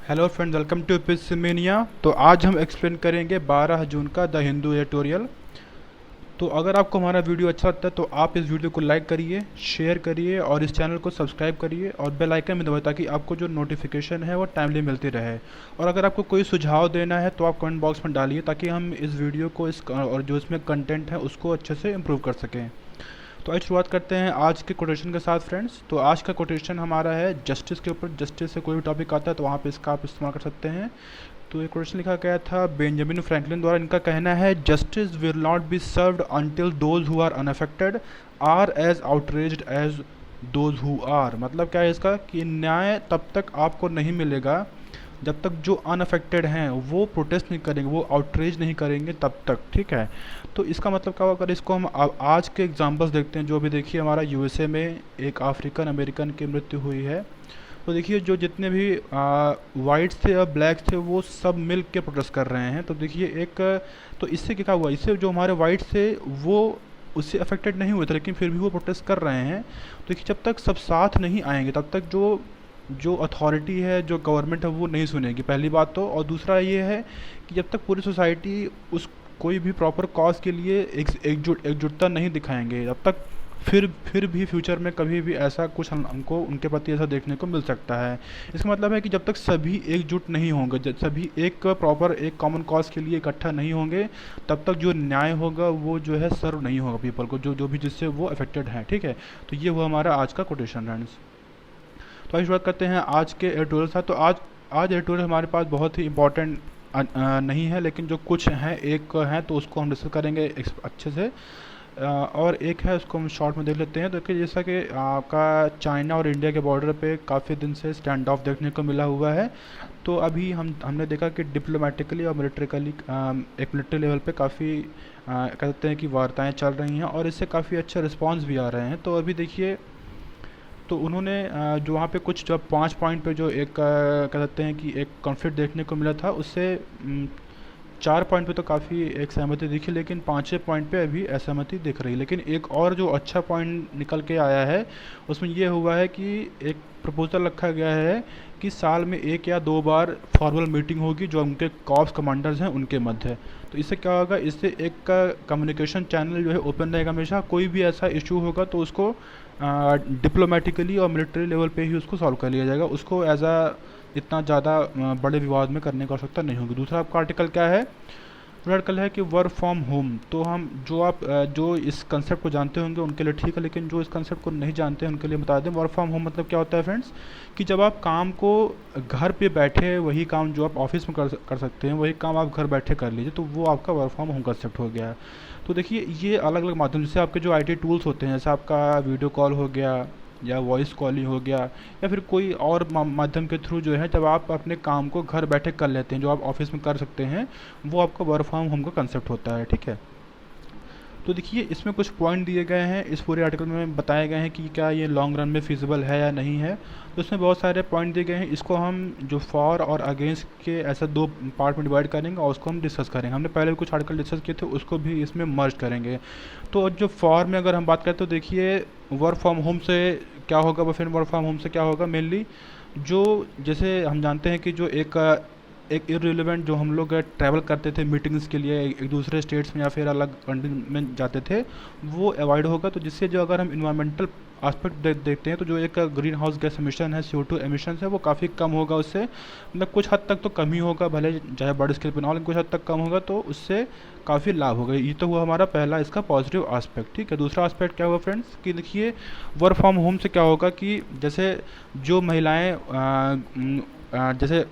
Hello friend, welcome to Epismania. तो आज हम एक्सप्लेन करेंगे 12 जून का द हिंदू एडिटोरियल। तो अगर आपको हमारा वीडियो अच्छा लगता है तो आप इस वीडियो को लाइक करिए, शेयर करिए और इस चैनल को सब्सक्राइब करिए और बेल आइकन में दबाइए ताकि आपको जो नोटिफिकेशन है वो टाइमली मिलती रहे। और अगर आपको कोई सुझाव देना है तो आप कमेंट बॉक्स में डालिए ताकि हम इस वीडियो को और जो इसमें कंटेंट है उसको अच्छे से इम्प्रूव कर सकें। तो आज शुरुआत करते हैं आज के कोटेशन के साथ फ्रेंड्स। तो आज का कोटेशन हमारा है जस्टिस के ऊपर। जस्टिस से कोई भी टॉपिक आता है तो वहाँ पे इसका आप इस्तेमाल कर सकते हैं। तो ये कोटेशन लिखा गया था बेंजामिन फ्रैंकलिन द्वारा। इनका कहना है justice will not be served until those who are unaffected are as outraged as those who are. मतलब क्या है इसका कि न्याय तब तक आपको नहीं मिलेगा जब तक जो अनअफेक्टेड हैं वो प्रोटेस्ट नहीं करेंगे, वो आउटरीच नहीं करेंगे तब तक। ठीक है, तो इसका मतलब क्या होगा? अगर इसको हम आज के एग्जांपल्स देखते हैं, जो भी देखिए हमारा यूएसए में एक अफ्रीकन अमेरिकन की मृत्यु हुई है। तो देखिए जो जितने भी वाइट्स थे और ब्लैक्स थे वो सब मिल के प्रोटेस्ट कर रहे हैं। तो देखिए एक तो इससे क्या हुआ, इससे जो हमारे वाइट्स थे वो उससे अफेक्टेड नहीं हुए थे लेकिन फिर भी वो प्रोटेस्ट कर रहे हैं। तो देखिए जब तक सब साथ नहीं आएंगे तब तक जो जो अथॉरिटी है, जो गवर्नमेंट है वो नहीं सुनेगी, पहली बात तो। और दूसरा ये है कि जब तक पूरी सोसाइटी उस कोई भी प्रॉपर कॉज के लिए एकजुटता नहीं दिखाएंगे तब तक फिर भी फ्यूचर में कभी भी ऐसा कुछ हमको उनके प्रति ऐसा देखने को मिल सकता है। इसका मतलब है कि जब तक सभी एकजुट नहीं होंगे, जब सभी एक प्रॉपर एक कॉमन कॉज के लिए इकट्ठा नहीं होंगे तब तक जो न्याय होगा वो जो है सर्व नहीं होगा पीपल को, जो जो भी जिससे वो अफेक्टेड है। ठीक है, तो ये हुआ हमारा आज का कोटेशन फ्रेंड्स। तो आइए शुरुआत करते हैं आज के एडिटोरियल साथ। तो आज एडिटोरियल हमारे पास बहुत ही इंपॉर्टेंट नहीं है, लेकिन जो कुछ हैं एक है तो उसको हम डिस्कस करेंगे अच्छे से। और एक है उसको हम शॉर्ट में देख लेते हैं। तो देखिए जैसा कि आपका चाइना और इंडिया के बॉर्डर पे काफ़ी दिन से स्टैंड ऑफ देखने को मिला हुआ है। तो अभी हमने देखा कि डिप्लोमेटिकली और मिलिट्रिकली एक मिलिट्री लेवल पे काफ़ी कहते हैं कि वार्ताएं चल रही हैं और इससे काफ़ी अच्छे रिस्पांस भी आ रहे हैं। तो अभी देखिए तो उन्होंने जो वहाँ पे कुछ जो 5 पॉइंट पे जो एक कह सकते हैं कि एक कॉन्फ्लिक्ट देखने को मिला था, उससे 4 पॉइंट पे तो काफ़ी एक सहमति दिखी लेकिन 5वें पॉइंट पे अभी असहमति दिख रही। लेकिन एक और जो अच्छा पॉइंट निकल के आया है उसमें ये हुआ है कि एक प्रपोजल रखा गया है कि साल में 1 या 2 बार फॉर्मल मीटिंग होगी जो उनके कॉर्प्स कमांडर्स हैं उनके मध्य। तो इससे क्या होगा, इससे एक कम्युनिकेशन चैनल जो है ओपन रहेगा हमेशा। कोई भी ऐसा इशू होगा तो उसको डिप्लोमेटिकली और मिलिट्री लेवल पे ही उसको सॉल्व कर लिया जाएगा, उसको एज अ इतना ज़्यादा बड़े विवाद में करने की आवश्यकता नहीं होगी। दूसरा आपका आर्टिकल क्या है? आर्टिकल है कि वर्क फ्रॉम होम। तो हम जो इस कंसेप्ट को जानते होंगे उनके लिए ठीक है, लेकिन जो इस कंसेप्ट को नहीं जानते हैं उनके लिए बता दें। वर्क फ्रॉम होम मतलब क्या होता है फ्रेंड्स, कि जब आप काम को घर पे बैठे वही काम जो आप ऑफिस में कर सकते हैं वही काम आप घर बैठे कर लीजिए, तो वो आपका वर्क फ्रॉम होम कंसेप्ट हो गया है। तो देखिए ये अलग अलग माध्यम, जैसे आपके जो आईटी टूल्स होते हैं, जैसे आपका वीडियो कॉल हो गया या वॉइस कॉलिंग हो गया या फिर कोई और माध्यम के थ्रू जो है जब आप अपने काम को घर बैठे कर लेते हैं जो आप ऑफिस में कर सकते हैं, वो आपका वर्क फ्रॉम होम का कंसेप्ट होता है। ठीक है, तो देखिए इसमें कुछ पॉइंट दिए गए हैं, इस पूरे आर्टिकल में बताए गए हैं कि क्या ये लॉन्ग रन में फिजिबल है या नहीं है। तो इसमें बहुत सारे पॉइंट दिए गए हैं, इसको हम जो फॉर और अगेंस्ट के ऐसे 2 पार्ट में डिवाइड करेंगे और उसको हम डिस्कस करेंगे। हमने पहले भी कुछ आर्टिकल डिस्कस किए थे, उसको भी इसमें मर्ज करेंगे। तो जो फॉर में अगर हम बात करें तो देखिए वर्क फ्रॉम होम से क्या होगा, वो फिर वर्क फ्रॉम होम से क्या होगा मेनली, जो जैसे हम जानते हैं कि जो एक इररिलेवेंट जो हम लोग ट्रैवल करते थे मीटिंग्स के लिए एक दूसरे स्टेट्स में या फिर अलग कंट्री में जाते थे, वो अवॉइड होगा। तो जिससे जो अगर हम इन्वायरमेंटल आस्पेक्ट देखते हैं तो जो एक ग्रीन हाउस गैस एमिशन है, CO2 एमिशन है, वो काफ़ी कम होगा उससे। मतलब कुछ हद तक तो कम ही होगा, भले चाहे बड़े स्केल पर ना हो लेकिन कुछ हद तक कम होगा, तो उससे काफ़ी लाभ होगा। ये तो हुआ हमारा पहला इसका पॉजिटिव आस्पेक्ट। ठीक है, दूसरा आस्पेक्ट क्या हुआ फ्रेंड्स कि देखिए वर्क फ्रॉम होम से क्या होगा कि जैसे जो महिलाएं जैसे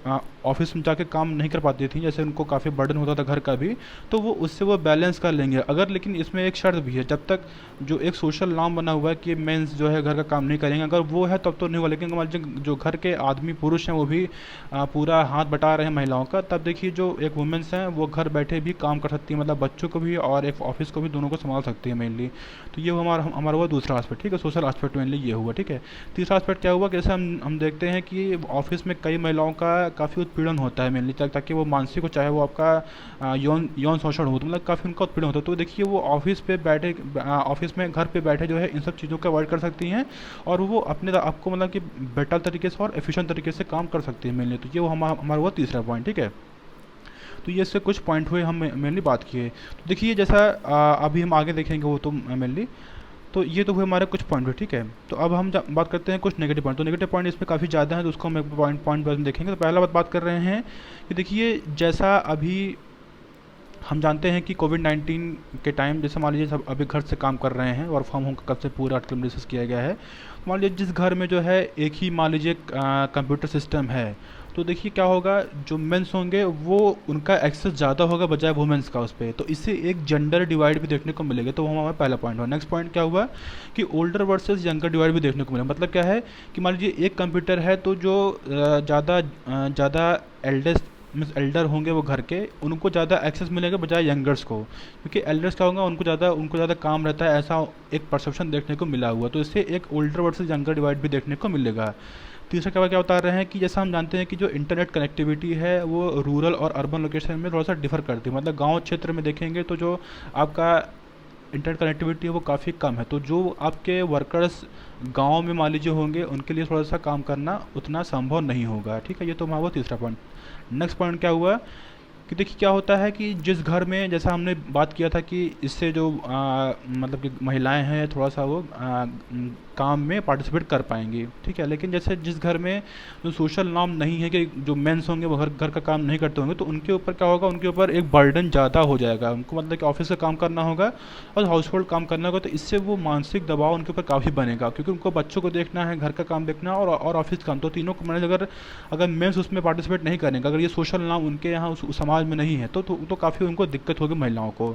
ऑफिस में जाके काम नहीं कर पाती थी, जैसे उनको काफ़ी बर्डन होता था घर का भी, तो वो उससे वो बैलेंस कर लेंगे अगर। लेकिन इसमें एक शर्त भी है, जब तक जो एक सोशल नॉर्म बना हुआ है कि मेंस जो है घर का काम नहीं करेंगे, अगर वो है तब तो नहीं हुआ। लेकिन मान लीजिए जो घर के आदमी पुरुष हैं वो भी पूरा हाथ बटा रहे हैं महिलाओं का, तब देखिए जो एक वुमेंस हैं वो घर बैठे भी काम कर सकती है, मतलब बच्चों को भी और एक ऑफिस को भी, दोनों को संभाल सकती है मेनली। तो ये हमारा हुआ दूसरा आस्पेक्ट। ठीक है, सोशल आस्पेक्ट मेनली ये हुआ। ठीक है, तीसरा आस्पेक्ट क्या हुआ कि जैसे हम देखते हैं कि ऑफिस में कई महिलाओं का काफ़ी उत्पीड़न होता है मेनली, ताकि वो मानसिक हो चाहे वो आपका यौन यौन शोषण हो, तो मतलब काफ़ी उनका उत्पीड़न होता है। तो देखिए वो ऑफिस पे बैठे, ऑफिस में घर पे बैठे जो है इन सब चीज़ों को अवॉइड कर सकती हैं, और वो अपने आपको मतलब कि बेटर तरीके से और एफिशिएंट तरीके से काम कर सकती है मेनली। तो ये वो हमारा हुआ तीसरा पॉइंट, ठीक है। तो ये इससे कुछ पॉइंट हुए हम मेनली बात किए। तो देखिए जैसा अभी हम आगे देखेंगे वो तो मेनली, तो ये तो हुए हमारे कुछ पॉइंट हुए, ठीक है। तो अब हम बात करते हैं कुछ नेगेटिव पॉइंट। तो नेगेटिव पॉइंट इसमें काफ़ी ज़्यादा है, तो उसको हम पॉइंट पॉइंट में देखेंगे। तो पहला बात कर रहे हैं कि देखिए जैसा अभी हम जानते हैं कि कोविड-19 के टाइम जैसे मान लीजिए सब अभी घर से काम कर रहे हैं, वर्क फ्रॉम होम का कब से पूरा आर्टिकल में डिस्कस किया गया है। मान लीजिए जिस घर में जो है एक ही मान लीजिए कंप्यूटर सिस्टम है, तो देखिए क्या होगा, जो मेंस होंगे वो उनका एक्सेस ज़्यादा होगा बजाय वुमेंस का उस पर, तो इससे एक जेंडर डिवाइड भी देखने को मिलेगा। तो वो हमारा पहला पॉइंट हुआ। नेक्स्ट पॉइंट क्या हुआ कि ओल्डर वर्सेस यंगर डिवाइड भी देखने को मिला। मतलब क्या है कि मान लीजिए एक कंप्यूटर है, तो जो ज़्यादा एल्डेस्ट मीन्स एल्डर होंगे वो घर के, उनको ज़्यादा एक्सेस मिलेगा बजाय यंगर्स को, क्योंकि एल्डर्स क्या होगा उनको ज़्यादा काम रहता है, ऐसा एक परसेप्शन देखने को मिला हुआ। तो इससे एक ओल्डर वर्सेस यंगर डिवाइड भी देखने को मिलेगा। तीसरा क्या बता रहे हैं कि जैसा हम जानते हैं कि जो इंटरनेट कनेक्टिविटी है वो रूरल और अर्बन लोकेशन में थोड़ा सा डिफर करती है। मतलब गांव क्षेत्र में देखेंगे तो जो आपका इंटरनेट कनेक्टिविटी है वो काफ़ी कम है, तो जो आपके वर्कर्स गांव में मान लीजिए होंगे उनके लिए थोड़ा सा काम करना उतना संभव नहीं होगा, ठीक है। ये तो हमारा वो तीसरा पॉइंट। नेक्स्ट पॉइंट क्या हुआ कि देखिए क्या होता है कि जिस घर में जैसा हमने बात किया था कि इससे जो मतलब कि महिलाएं हैं थोड़ा सा वो काम में पार्टिसिपेट कर पाएंगी, ठीक है। लेकिन जैसे जिस घर में जो सोशल नॉर्म नहीं है कि जो मेंस होंगे वो घर का काम नहीं करते होंगे, तो उनके ऊपर क्या होगा, उनके ऊपर एक बर्डन ज़्यादा हो जाएगा। उनको मतलब कि ऑफिस का काम करना होगा और हाउस होल्ड काम करना होगा, तो इससे वो मानसिक दबाव उनके ऊपर काफ़ी बनेगा, क्योंकि उनको बच्चों को देखना है, घर का काम देखना और ऑफिस काम, तो तीनों को मैंने अगर मेंस उसमें पार्टिसिपेट नहीं करेंगे, अगर ये सोशल नॉर्म उनके यहाँ उस समाज में नहीं है, तो काफ़ी उनको दिक्कत होगी महिलाओं को।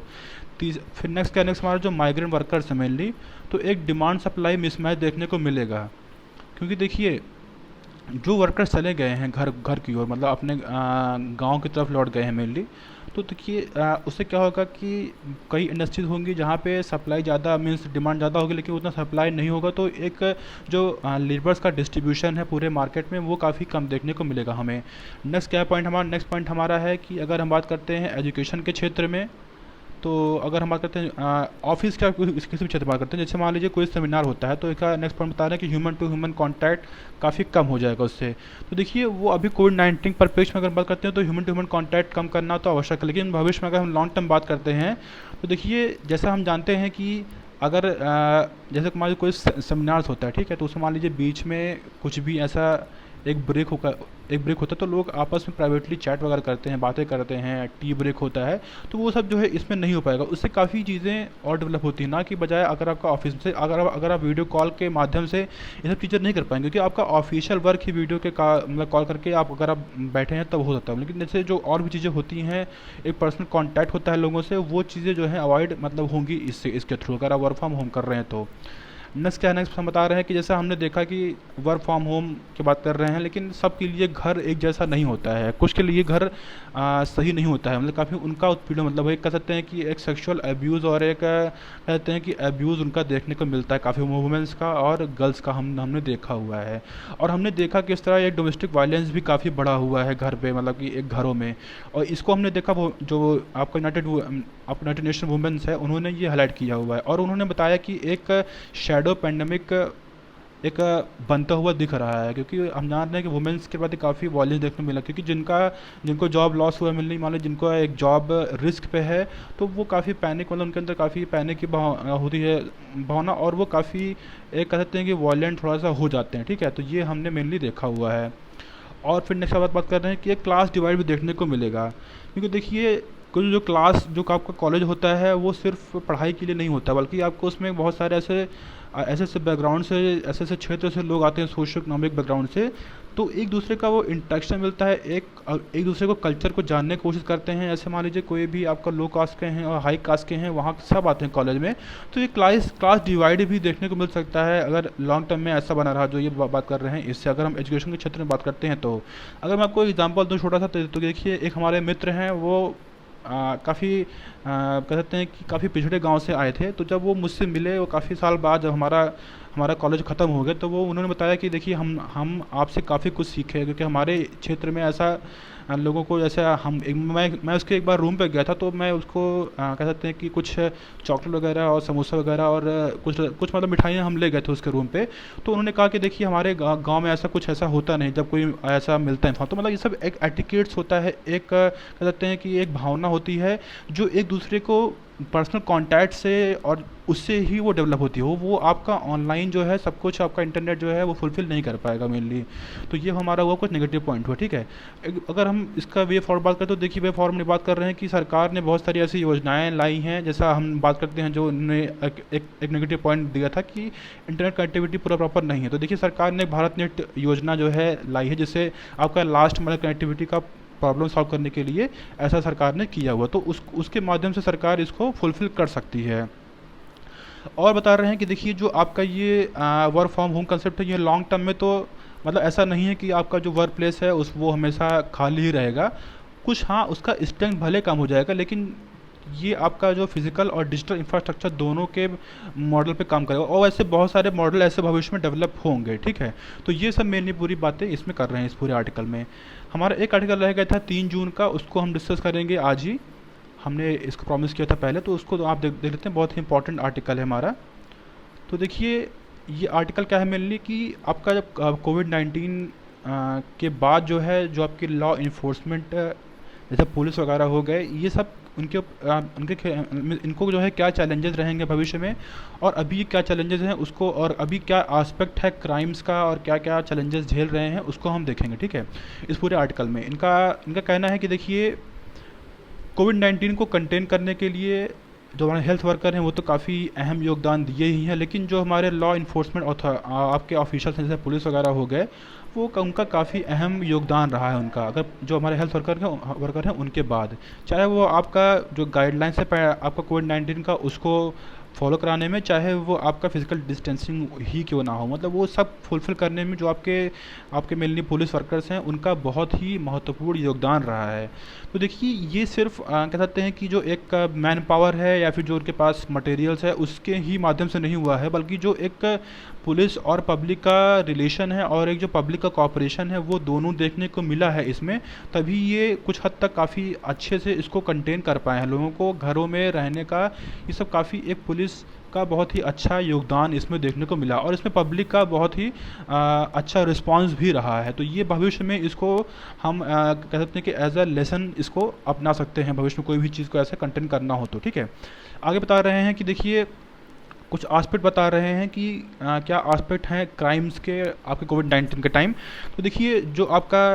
फिर नेक्स्ट हमारा जो माइग्रेंट वर्कर्स है मेनली, तो एक डिमांड सप्लाई मिसमैच देखने को मिलेगा। क्योंकि देखिए जो वर्कर्स चले गए हैं घर की ओर, मतलब अपने गांव की तरफ लौट गए हैं मेनली, तो देखिए उससे क्या होगा कि कई इंडस्ट्रीज होंगी जहाँ पे सप्लाई ज़्यादा मीन्स डिमांड ज़्यादा होगी लेकिन उतना सप्लाई नहीं होगा, तो एक जो लेबर्स का डिस्ट्रीब्यूशन है पूरे मार्केट में वो काफ़ी कम देखने को मिलेगा हमें। नेक्स्ट पॉइंट हमारा है कि अगर हम बात करते हैं एजुकेशन के क्षेत्र में, तो अगर हम बात करते हैं ऑफिस का किसी भी क्षेत्र में बात करते हैं, जैसे मान लीजिए कोई सेमिनार होता है, तो इसका नेक्स्ट पॉइंट बता रहे हैं कि ह्यूमन टू ह्यूमन कॉन्टैक्ट काफ़ी कम हो जाएगा उससे। तो देखिए वो अभी कोविड-19 परिप्रेक्ष्य में अगर बात करते हैं तो ह्यूमन टू ह्यूमन कॉन्टैक्ट कम करना तो आवश्यक है, लेकिन भविष्य में अगर हम लॉन्ग टर्म बात करते हैं तो देखिए जैसा हम जानते हैं कि अगर जैसे मान लीजिए कोई सेमिनार्स होता है, ठीक है, तो उसमें मान लीजिए बीच में कुछ भी ऐसा एक ब्रेक होता है, तो लोग आपस में प्राइवेटली चैट वगैरह करते हैं, बातें करते हैं, टी ब्रेक होता है, तो वो सब जो है इसमें नहीं हो पाएगा। उससे काफ़ी चीज़ें और डेवलप होती हैं, ना कि बजाय अगर आपका ऑफिस से अगर आप वीडियो कॉल के माध्यम से ये सब चीज़ें नहीं कर पाएंगे, क्योंकि आपका ऑफिशियल वर्क ही वीडियो के मतलब कॉल करके अगर आप बैठे हैं तब हो सकता है। लेकिन जैसे जो और भी चीज़ें होती हैं, एक पर्सनल कॉन्टैक्ट होता है लोगों से, वो चीज़ें जो है अवॉइड मतलब होंगी इसके थ्रू अगर आप वर्क फ्रॉम होम कर रहे हैं तो। नेक्स्ट हम बता रहे हैं कि जैसा हमने देखा कि वर्क फ्रॉम होम की बात कर रहे हैं, लेकिन सबके लिए घर एक जैसा नहीं होता है, कुछ के लिए घर सही नहीं होता है, मतलब काफ़ी उनका उत्पीड़न, मतलब एक कह सकते हैं कि एक सेक्सुअल एब्यूज़ और एक कहते हैं कि एब्यूज़ उनका देखने को मिलता है काफ़ी वुमेंस का और गर्ल्स का हमने देखा हुआ है। और हमने देखा कि इस तरह एक डोमेस्टिक वायलेंस भी काफ़ी बढ़ा हुआ है घर पे, मतलब कि एक घरों में, और इसको हमने देखा वो जो आपका यूनाइटेड नेशन वुमेन्स है उन्होंने ये हाईलाइट किया हुआ है, और उन्होंने बताया कि एक शैडो पैंडमिक एक बनता हुआ दिख रहा है, क्योंकि हम जान रहे हैं कि वुमेंस के प्रति काफ़ी वॉयलेंस देखने को मिला, क्योंकि जिनको जॉब लॉस हुआ मिलने, मान लो जिनको एक जॉब रिस्क पे है, तो वो काफ़ी पैनिक, मतलब उनके अंदर काफ़ी पैनिक की होती है भावना, और वो काफ़ी एक कह सकते हैं कि वॉयलेंट थोड़ा सा हो जाते हैं, ठीक है। तो ये हमने मेनली देखा हुआ है। और फिर नेक्स्ट बात कर रहे हैं कि एक क्लास डिवाइड भी देखने को मिलेगा, क्योंकि देखिए कुछ जो आपका कॉलेज होता है वो सिर्फ पढ़ाई के लिए नहीं होता, बल्कि आपको उसमें बहुत सारे ऐसे बैकग्राउंड से ऐसे क्षेत्र से लोग आते हैं, सोशो इकोनॉमिक बैकग्राउंड से, तो एक दूसरे का वो इंटरेक्शन मिलता है, एक दूसरे को कल्चर को जानने की कोशिश करते हैं। ऐसे मान लीजिए कोई भी आपका लो कास्ट के हैं और हाई कास्ट के हैं, वहाँ सब आते हैं कॉलेज में, तो ये क्लास डिवाइड भी देखने को मिल सकता है अगर लॉन्ग टर्म में ऐसा बना रहा जो ये बात कर रहे हैं इससे। अगर हम एजुकेशन के क्षेत्र में बात करते हैं, तो अगर मैं आपको एग्जाम्पल दूँ छोटा सा, तो देखिए एक हमारे मित्र हैं, वो काफ़ी कह सकते हैं कि काफ़ी पिछड़े गांव से आए थे, तो जब वो मुझसे मिले, वो काफ़ी साल बाद जब हमारा कॉलेज ख़त्म हो गया, तो वो उन्होंने बताया कि देखिए हम आपसे काफ़ी कुछ सीखे, क्योंकि हमारे क्षेत्र में ऐसा लोगों को, जैसे हम एक मैं उसके एक बार रूम पे गया था, तो मैं उसको कह सकते हैं कि कुछ चॉकलेट वगैरह और समोसा वगैरह और कुछ कुछ मतलब मिठाइयाँ हम ले गए थे उसके रूम पे। तो उन्होंने कहा कि देखिए हमारे गांव में ऐसा कुछ ऐसा होता नहीं जब कोई ऐसा मिलता है इंसान। तो मतलब ये सब एक एटिकेट्स होता है, एक कह सकते हैं कि एक भावना होती है जो एक दूसरे को पर्सनल कांटेक्ट से और उससे ही वो डेवलप होती है। वो आपका ऑनलाइन जो है सब कुछ, आपका इंटरनेट जो है वो फुलफ़िल नहीं कर पाएगा मेनली। तो ये हमारा हुआ कुछ नेगेटिव पॉइंट हुआ, ठीक है। अगर हम इसका वे फॉर बात करें तो देखिए वे फॉर में बात कर रहे हैं कि सरकार ने बहुत सारी ऐसी योजनाएं लाई हैं, जैसा हम बात करते हैं जो उन्होंने एक नेगेटिव पॉइंट दिया था कि इंटरनेट कनेक्टिविटी पूरा प्रॉपर नहीं है। तो देखिए सरकार ने भारत नेट योजना जो है लाई है, जिससे आपका लास्ट मतलब कनेक्टिविटी का प्रॉब्लम सॉल्व करने के लिए ऐसा सरकार ने किया हुआ। तो उसके माध्यम से सरकार इसको फुलफ़िल कर सकती है। और बता रहे हैं कि देखिए जो आपका ये वर्क फ्रॉम होम कंसेप्ट है, ये लॉन्ग टर्म में तो मतलब ऐसा नहीं है कि आपका जो वर्क प्लेस है उस वो हमेशा खाली ही रहेगा। कुछ हाँ उसका स्ट्रेंथ भले कम हो जाएगा, लेकिन ये आपका जो फिजिकल और डिजिटल इंफ्रास्ट्रक्चर दोनों के मॉडल पे काम करेगा, और ऐसे बहुत सारे मॉडल ऐसे भविष्य में डेवलप होंगे, ठीक है। तो ये सब मेनली पूरी बातें इसमें कर रहे हैं इस पूरे आर्टिकल में। हमारा एक आर्टिकल रह गया था 3 जून का, उसको हम डिस्कस करेंगे आज ही। हमने इसको प्रॉमिस किया था पहले, तो उसको तो आप देख लेते हैं, बहुत ही इंपॉर्टेंट आर्टिकल है हमारा। तो देखिए ये आर्टिकल क्या है मेनली कि आपका जब कोविड-19 के बाद जो है, जो आपकी लॉ इन्फोर्समेंट जैसे पुलिस वगैरह हो गए, ये सब इनको जो है क्या चैलेंजेस रहेंगे भविष्य में, और अभी क्या चैलेंजेस हैं उसको, और अभी क्या आस्पेक्ट है क्राइम्स का और क्या क्या चैलेंजेस झेल रहे हैं उसको हम देखेंगे, ठीक है, इस पूरे आर्टिकल में। इनका इनका कहना है कि देखिए कोविड-19 को कंटेन करने के लिए जो हमारे हेल्थ वर्कर हैं वो तो काफ़ी अहम योगदान दिए ही हैं, लेकिन जो हमारे लॉ इन्फोर्समेंट आपके ऑफिशियल्स हैं जैसे पुलिस वगैरह हो गए, वो उनका काफ़ी अहम योगदान रहा है उनका, अगर जो हमारे हेल्थ वर्कर हैं उनके बाद, चाहे वो आपका जो गाइडलाइंस है आपका कोविड-19 का उसको फॉलो कराने में, चाहे वो आपका फिजिकल डिस्टेंसिंग ही क्यों ना हो, मतलब वो सब फुलफ़िल करने में जो आपके मेनली पुलिस वर्कर्स हैं उनका बहुत ही महत्वपूर्ण योगदान रहा है। तो देखिए ये सिर्फ कह सकते हैं कि जो एक मैन पावर है या फिर जो उनके पास मटेरियल्स है उसके ही माध्यम से नहीं हुआ है, बल्कि जो एक पुलिस और पब्लिक का रिलेशन है और एक जो पब्लिक का कॉपरेशन है वो दोनों देखने को मिला है इसमें, तभी ये कुछ हद तक काफ़ी अच्छे से इसको कंटेन कर पाए हैं। लोगों को घरों में रहने का ये सब काफ़ी एक पुलिस का बहुत ही अच्छा योगदान इसमें देखने को मिला, और इसमें पब्लिक का बहुत ही अच्छा रिस्पांस भी रहा है। तो ये भविष्य में इसको हम कह सकते हैं कि एज अ लेसन इसको अपना सकते हैं भविष्य में, कोई भी चीज़ को ऐसे कंटेन करना हो तो, ठीक है। आगे बता रहे हैं कि देखिए कुछ आस्पेक्ट बता रहे हैं कि क्या आस्पेक्ट हैं क्राइम्स के आपके कोविड-19 के टाइम। तो देखिए जो आपका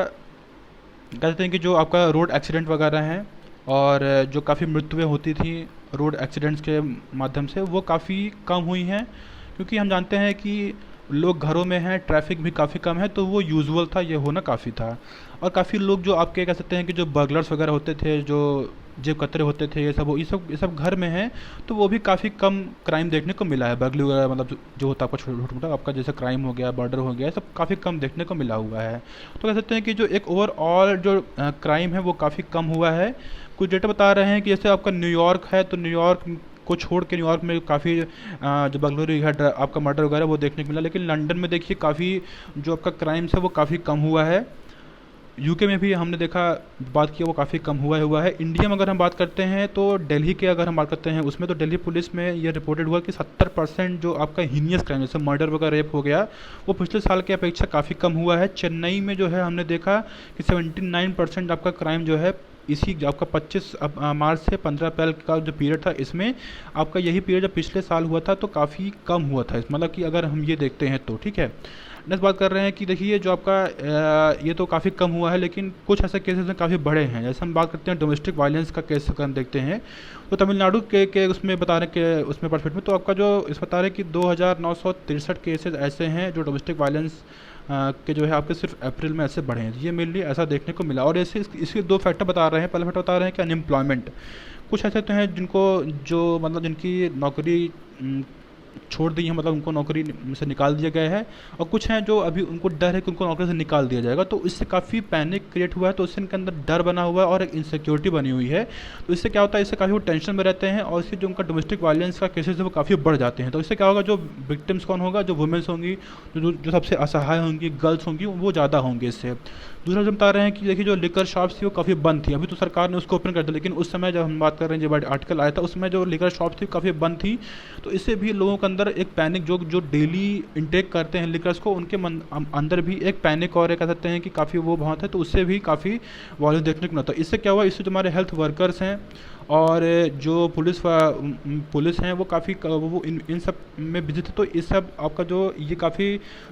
कहते हैं कि जो आपका रोड एक्सीडेंट वगैरह हैं और जो काफ़ी मृत्युएं होती थी रोड एक्सीडेंट्स के माध्यम से, वो काफ़ी कम हुई हैं, क्योंकि हम जानते हैं कि लोग घरों में हैं, ट्रैफिक भी काफ़ी कम है, तो वो यूजुअल था, ये होना काफ़ी था। और काफ़ी लोग जो आपके कह सकते हैं कि जो बर्गलर्स वगैरह होते थे, जो जेब कतरे होते थे, ये सब घर में हैं, तो वो भी काफ़ी कम क्राइम देखने को मिला है। बर्गलरी वगैरह मतलब जो होता है आपका छोटा मोटा आपका जैसे क्राइम हो गया, मर्डर हो गया, सब काफ़ी कम देखने को मिला हुआ है। तो कह सकते हैं कि जो एक ओवरऑल जो क्राइम है वो काफ़ी कम हुआ है। कुछ डेटा बता रहे हैं कि जैसे आपका न्यूयॉर्क है, तो न्यूयॉर्क को छोड़ के न्यूयॉर्क में काफ़ी जो बर्गलरी है, आपका मर्डर वगैरह वो देखने को मिला, लेकिन लंदन में देखिए काफ़ी जो आपका क्राइम्स है वो काफ़ी कम हुआ है। यूके में भी हमने देखा, बात किया, वो काफ़ी कम हुआ है। इंडिया में अगर हम बात करते हैं तो दिल्ली के अगर हम बात करते हैं उसमें, तो दिल्ली पुलिस में ये रिपोर्टेड हुआ कि 70% जो आपका हीनियस क्राइम जैसे मर्डर वगैरह रेप हो गया, वो पिछले साल की अपेक्षा काफ़ी कम हुआ है। चेन्नई में जो है हमने देखा कि 79% आपका क्राइम जो है इसी आपका 25 मार्च से 15 अप्रैल का जो पीरियड था, इसमें आपका यही पीरियड जब पिछले साल हुआ था तो काफ़ी कम हुआ था, मतलब कि अगर हम ये देखते हैं तो, ठीक है। नेक्स्ट बात कर रहे हैं कि देखिए जो आपका ये तो काफ़ी कम हुआ है, लेकिन कुछ ऐसे केसेस में काफ़ी बड़े हैं। जैसे हम बात करते हैं डोमेस्टिक वायलेंस का केस अगर हम देखते हैं, तो तमिलनाडु के उसमें बता रहे के उसमें परफेक्ट में, तो आपका जो इस बता रहे कि 2963 केसेस ऐसे हैं जो डोमेस्टिक वायलेंस के जो है आपके सिर्फ अप्रैल में ऐसे बढ़े हैं। ये मेनली ऐसा देखने को मिला, और ऐसे इसके 2 फैक्टर बता रहे हैं। पहला फैक्टर बता रहे हैं कि अनएम्प्लॉयमेंट, कुछ ऐसे तो हैं जिनको जो मतलब जिनकी नौकरी छोड़ दी है, मतलब उनको नौकरी से निकाल दिया गया है, और कुछ हैं जो अभी उनको डर है कि उनको नौकरी से निकाल दिया जाएगा। तो इससे काफ़ी पैनिक क्रिएट हुआ है, तो इससे इनके अंदर डर बना हुआ है और एक इनसिक्योरिटी बनी हुई है। तो इससे क्या होता है, इससे काफ़ी वो टेंशन में रहते हैं, और इससे जो उनका डोमेस्टिक वायलेंस का केसेस है वो काफ़ी बढ़ जाते हैं। तो इससे क्या होगा, जो विक्टिम्स कौन होगा, जो वुमेन्स होंगी, जो सबसे असहाय होंगी, गर्ल्स होंगी, वो ज़्यादा होंगे इससे। दूसरा जो बता रहे हैं कि देखिए जो लिकर शॉप्स थी वो काफ़ी बंद थी, अभी तो सरकार ने उसको ओपन कर दिया, लेकिन उस समय जब हम बात कर रहे हैं, जब आर्टिकल आया था उसमें जो लिकर शॉप्स थी काफ़ी बंद थी। तो इससे भी लोगों के अंदर एक पैनिक, जो डेली इंटेक करते हैं लिकर्स को, उनके अंदर भी एक पैनिक और कह सकते हैं कि काफ़ी वो बहुत है, तो उससे भी काफ़ी वॉयलेंस देखने को मिलता है। इससे क्या हुआ, इससे जो हमारे हेल्थ वर्कर्स हैं और जो पुलिस हैं वो काफ़ी वो इन सब में बिजी थे। तो इस सब आपका जो ये काफ़ी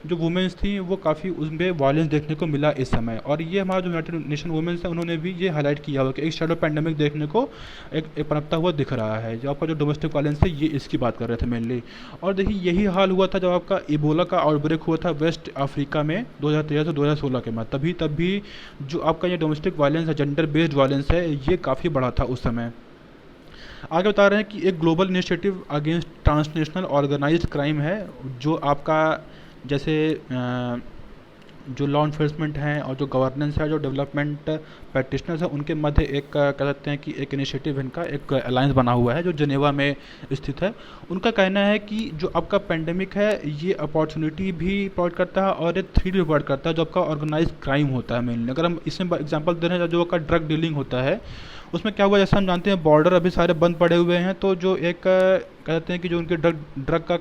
जो वुमेन्स थी वो काफ़ी उसमें वायलेंस देखने को मिला इस समय। और ये हमारा जो यूनाइटेड नेशन वुमेन्स है उन्होंने भी ये हाईलाइट किया हुआ कि एक शैडो पैंडेमिक देखने को एक पनपता हुआ दिख रहा है। जो आपका जो डोमेस्टिक वायलेंस है ये इसकी बात कर रहे थे मेनली। और देखिए यही हाल हुआ था जब आपका इबोला का आउटब्रेक हुआ था वेस्ट अफ्रीका में 2013 से 2016 के बाद। तब भी जो आपका ये डोमेस्टिक वायलेंस है, जेंडर बेस्ड वायलेंस है, ये काफ़ी बढ़ा था उस समय। आगे बता रहे हैं कि एक global initiative against transnational organised crime है, जो आपका जैसे जो लॉ इन्फोर्समेंट हैं और जो गवर्नेंस है, जो डेवलपमेंट प्रैक्टिशनर्स हैं, उनके मध्य एक कह सकते हैं कि एक इनिशिएटिव, इनका एक अलायंस बना हुआ है जो जेनेवा में स्थित है। उनका कहना है कि जो आपका पेंडेमिक है ये अपॉर्चुनिटी भी प्रोवाइड करता है और एक थ्रेट भी प्रोवाइड करता है जो आपका ऑर्गेनाइज क्राइम होता है मेनली। अगर हम इसमें एग्जांपल दे रहे हैं, जो आपका ड्रग डीलिंग होता है उसमें क्या हुआ, जैसे हम जानते हैं बॉर्डर अभी सारे बंद पड़े हुए हैं, तो जो एक कहते हैं कि जो उनके ड्रग का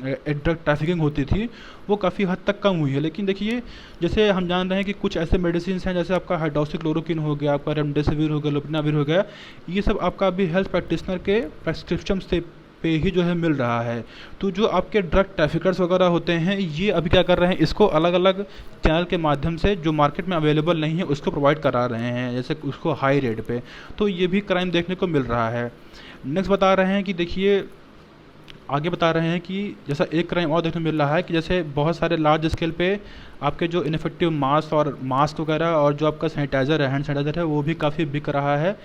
ड्रग ट्रैफिकिंग होती थी वो काफ़ी हद तक कम हुई है। लेकिन देखिए जैसे हम जान रहे हैं कि कुछ ऐसे मेडिसिन हैं, जैसे आपका हाइड्रोक्सीक्लोरोक्विन हो गया, आपका रेमडेसिविर हो गया, लोपिनाविर हो गया, ये सब आपका अभी हेल्थ प्रैक्टिशनर के प्रेस्क्रिप्शन से पे ही जो है मिल रहा है। तो जो आपके ड्रग ट्रैफिकर्स वगैरह होते हैं ये अभी क्या कर रहे हैं, इसको अलग अलग चैनल के माध्यम से जो मार्केट में अवेलेबल नहीं है उसको प्रोवाइड करा रहे हैं, जैसे उसको हाई रेट पे। तो ये भी क्राइम देखने को मिल रहा है। नेक्स्ट बता रहे हैं कि देखिए आगे बता रहे हैं कि जैसा एक क्राइम और देखने को मिल रहा है कि जैसे बहुत सारे लार्ज स्केल पे आपके जो इनफेक्टिव मास्क वगैरह और जो आपका सैनिटाइज़र है, हैंड सैनिटाइज़र है, वो भी काफ़ी बिक रहा है।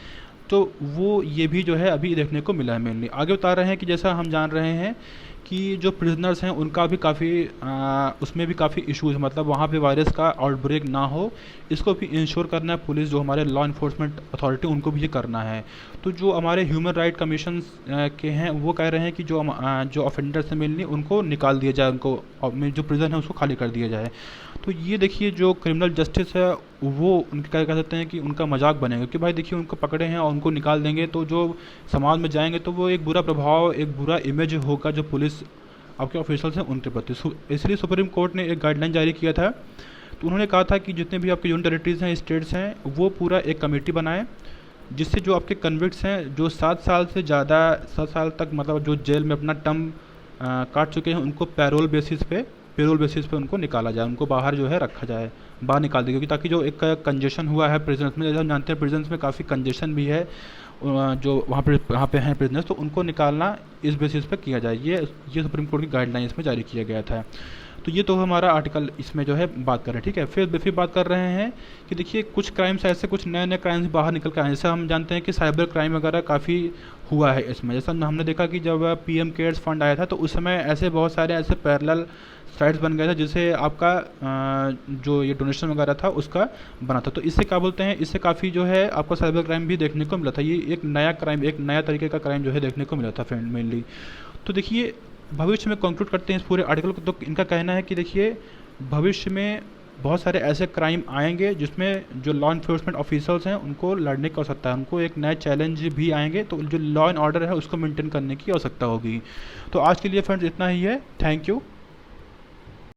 तो वो ये भी जो है अभी देखने को मिला है मेनली। आगे बता रहे हैं कि जैसा हम जान रहे हैं कि जो प्रिजनर्स हैं उनका भी काफ़ी उसमें भी काफ़ी इश्यूज़, मतलब वहाँ पे वायरस का आउटब्रेक ना हो, इसको भी इंश्योर करना है पुलिस, जो हमारे लॉ इन्फोर्समेंट अथॉरिटी, उनको भी ये करना है। तो जो हमारे ह्यूमन राइट कमीशन के हैं वो कह रहे हैं कि जो ऑफेंडर्स हैं मेनली उनको निकाल दिया जाए, उनको जो प्रिजन है उसको खाली कर दिया जाए। तो ये देखिए जो क्रिमिनल जस्टिस है वो उनके क्या कह सकते हैं कि उनका मजाक बनेगा कि भाई देखिए उनको पकड़े हैं और उनको निकाल देंगे तो जो समाज में जाएंगे तो वो एक बुरा प्रभाव, एक बुरा इमेज होगा जो पुलिस आपके ऑफिसर्स हैं उनके प्रति। इसलिए सुप्रीम कोर्ट ने एक गाइडलाइन जारी किया था। तो उन्होंने कहा था कि जितने भी आपके यूनियन टेरिटरीज़ हैं, स्टेट्स हैं, वो पूरा एक कमेटी बनाएं जिससे जो आपके कन्विक्ट्स हैं जो 7 साल से ज़्यादा 7 साल तक मतलब जो जेल में अपना टर्म काट चुके हैं उनको पैरोल बेसिस पे उनको निकाला जाए, उनको बाहर जो है रखा जाए, बाहर निकाल दिया, क्योंकि ताकि जो एक कंजेशन हुआ है प्रिजन्स में, जैसे हम जानते हैं प्रिजन्स में काफ़ी कंजेशन भी है, जो वहाँ पे हैं प्रिजनर्स, तो उनको निकालना इस बेसिस पे किया जाए। ये सुप्रीम कोर्ट की गाइडलाइन इसमें जारी किया गया था। तो ये तो हमारा आर्टिकल इसमें जो है बात कर रहे हैं, ठीक है। फिर बात कर रहे हैं कि देखिए कुछ क्राइम्स ऐसे, कुछ नए नए क्राइम्स बाहर निकल कर आए, जैसे हम जानते हैं कि साइबर क्राइम वगैरह काफ़ी हुआ है इसमें। जैसा हमने देखा कि जब PM केयर्स फंड आया था तो उस समय ऐसे बहुत सारे ऐसे पैरेलल साइट्स बन गए थे जिससे आपका जो ये डोनेशन वगैरह था उसका बना था। तो इससे क्या बोलते हैं, इससे काफ़ी जो है आपका साइबर क्राइम भी देखने को मिला था। ये एक नया क्राइम, एक नया तरीके का क्राइम जो है देखने को मिला था फ्रेंड मेनली। तो देखिए भविष्य में कंक्लूड करते हैं इस पूरे आर्टिकल को। तो इनका कहना है कि देखिए भविष्य में बहुत सारे ऐसे क्राइम आएंगे जिसमें जो लॉ इन्फोर्समेंट ऑफिसर्स हैं उनको लड़ने की आवश्यकता है, उनको एक नए चैलेंज भी आएंगे, तो जो लॉ एंड ऑर्डर है उसको मेंटेन करने की आवश्यकता होगी। तो आज के लिए फ्रेंड्स इतना ही है। Thank you.